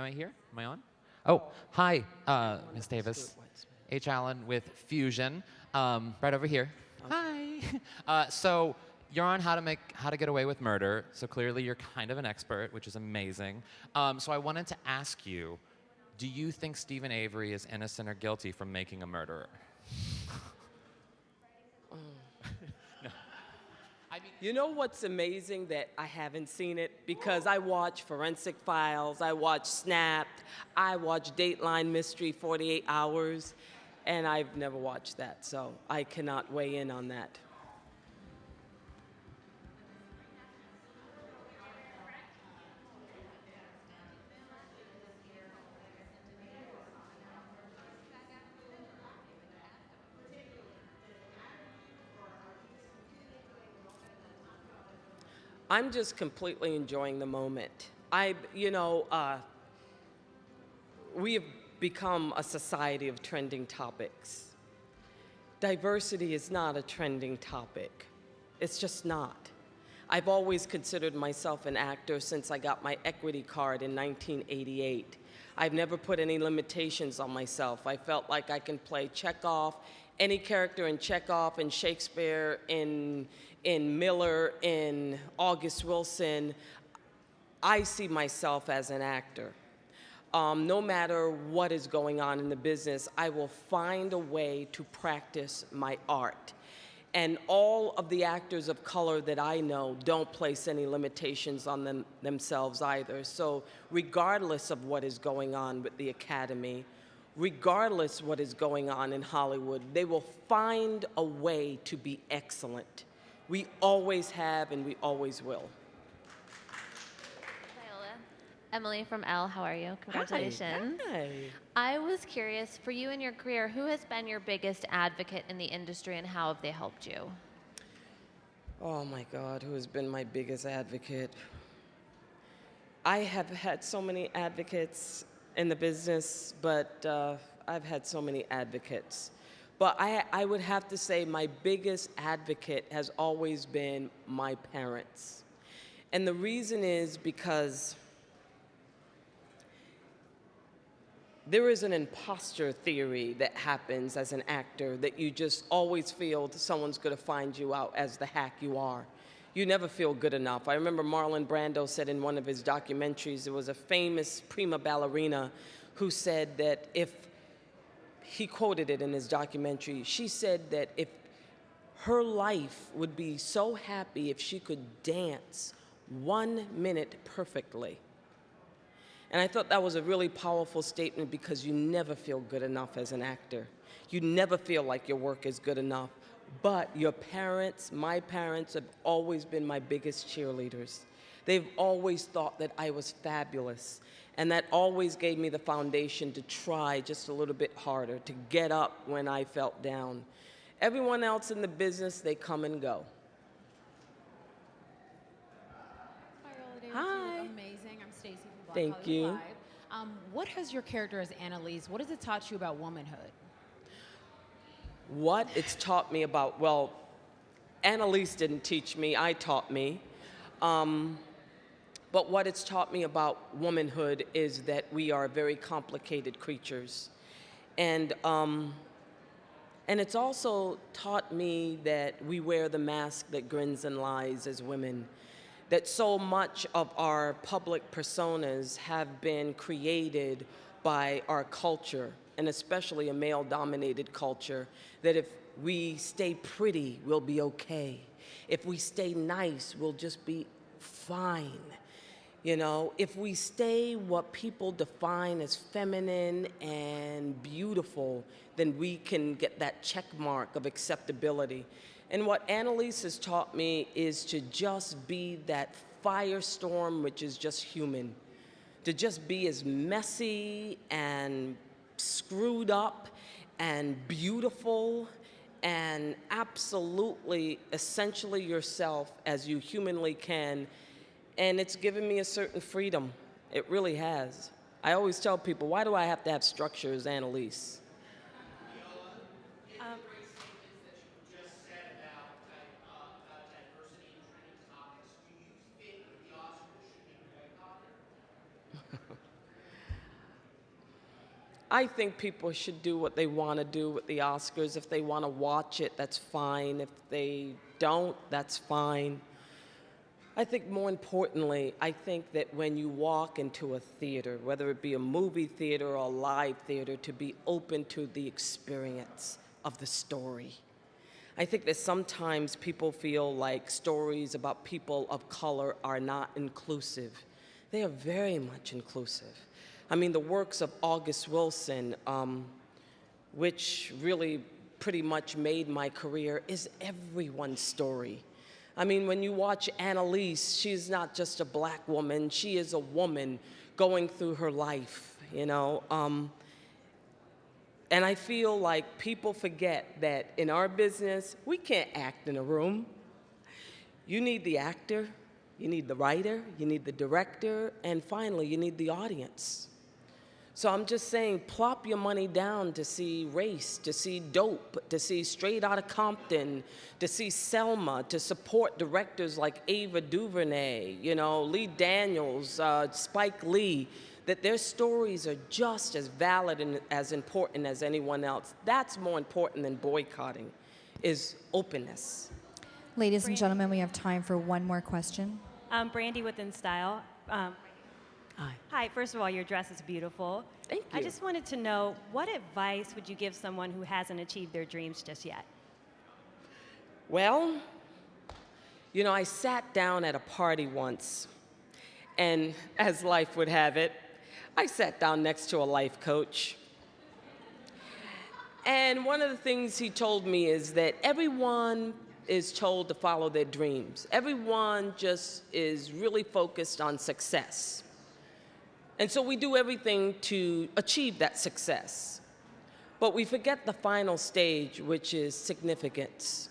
I here? Am I on? Oh, hi, Ms. Davis. H. Allen with Fusion, right over here. Hi. So you're on How to Get Away with Murder. So clearly you're kind of an expert, which is amazing. So I wanted to ask you, do you think Stephen Avery is innocent or guilty from making a murderer? You know what's amazing that I haven't seen it? Because I watch Forensic Files, I watch Snapped, I watch Dateline Mystery 48 Hours, and I've never watched that, so I cannot weigh in on that. I'm just completely enjoying the moment. We have become a society of trending topics. Diversity is not a trending topic. It's just not. I've always considered myself an actor since I got my equity card in 1988. I've never put any limitations on myself. I felt like I can play Chekhov, any character in Chekhov, in Shakespeare, in Miller, in August Wilson. I see myself as an actor. No matter what is going on in the business, I will find a way to practice my art. And all of the actors of color that I know don't place any limitations on themselves either. So regardless of what is going on with the Academy, regardless what is going on in Hollywood, they will find a way to be excellent. We always have and we always will. Emily from Elle, how are you? Congratulations. Hi. I was curious, for you in your career, who has been your biggest advocate in the industry and how have they helped you? Oh my God, who has been my biggest advocate? I have had so many advocates in the business, but I've had so many advocates. But I would have to say my biggest advocate has always been my parents. And the reason is because there is an imposter theory that happens as an actor that you just always feel that someone's going to find you out as the hack you are. You never feel good enough. I remember Marlon Brando said in one of his documentaries, there was a famous prima ballerina who said that he quoted it in his documentary, she said that if her life would be so happy if she could dance 1 minute perfectly. And I thought that was a really powerful statement because you never feel good enough as an actor. You never feel like your work is good enough. But your parents, my parents, have always been my biggest cheerleaders. They've always thought that I was fabulous. And that always gave me the foundation to try just a little bit harder, to get up when I felt down. Everyone else in the business, they come and go. Viola Davis, Hi. you look amazing. I'm Stacey from Black Thank Hollywood you. Live. What has your character as Annalise, what has it taught you about womanhood? What it's taught me about, well, Annalise didn't teach me, I taught me. But what it's taught me about womanhood is that we are very complicated creatures. And it's also taught me that we wear the mask that grins and lies as women. That so much of our public personas have been created by our culture, and especially a male-dominated culture, that if we stay pretty, we'll be okay. If we stay nice, we'll just be fine. You know, if we stay what people define as feminine and beautiful, then we can get that check mark of acceptability. And what Annalise has taught me is to just be that firestorm which is just human. To just be as messy and screwed up and beautiful and absolutely, essentially yourself as you humanly can. And it's given me a certain freedom. It really has. I always tell people, why do I have to have structure as Annalise? I think people should do what they want to do with the Oscars. If they want to watch it, that's fine. If they don't, that's fine. I think more importantly, I think that when you walk into a theater, whether it be a movie theater or a live theater, to be open to the experience of the story. I think that sometimes people feel like stories about people of color are not inclusive. They are very much inclusive. I mean, the works of August Wilson, which really pretty much made my career, is everyone's story. I mean, when you watch Annalise, she's not just a black woman, she is a woman going through her life, you know? And I feel like people forget that in our business, we can't act in a room. You need the actor, you need the writer, you need the director, and finally, you need the audience. So I'm just saying, plop your money down to see Race, to see Dope, to see Straight Outta Compton, to see Selma, to support directors like Ava DuVernay, you know, Lee Daniels, Spike Lee, that their stories are just as valid and as important as anyone else. That's more important than boycotting, is openness. Ladies and gentlemen, we have time for one more question. Brandy Within Style. Hi. Hi, first of all, your dress is beautiful. Thank you. I just wanted to know, what advice would you give someone who hasn't achieved their dreams just yet? Well, you know, I sat down at a party once, and as life would have it, I sat down next to a life coach. And one of the things he told me is that everyone is told to follow their dreams. Everyone just is really focused on success. And so we do everything to achieve that success. But we forget the final stage, which is significance.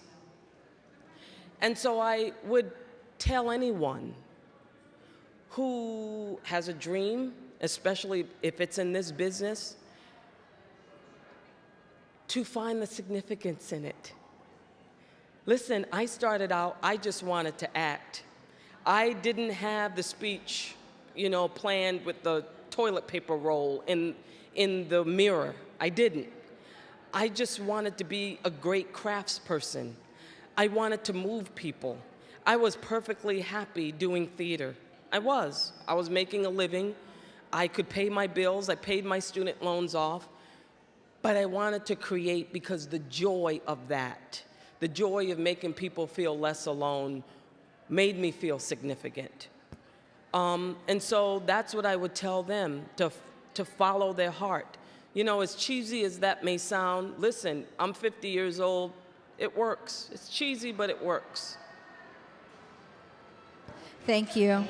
And so I would tell anyone who has a dream, especially if it's in this business, to find the significance in it. Listen, I started out, I just wanted to act. I didn't have the speech, you know, planned with the toilet paper roll in the mirror. I didn't. I just wanted to be a great craftsperson. I wanted to move people. I was perfectly happy doing theater. I was making a living. I could pay my bills. I paid my student loans off. But I wanted to create because the joy of that, the joy of making people feel less alone, made me feel significant. And so that's what I would tell them, to follow their heart. You know, as cheesy as that may sound, listen, I'm 50 years old. It works. It's cheesy, but it works. Thank you.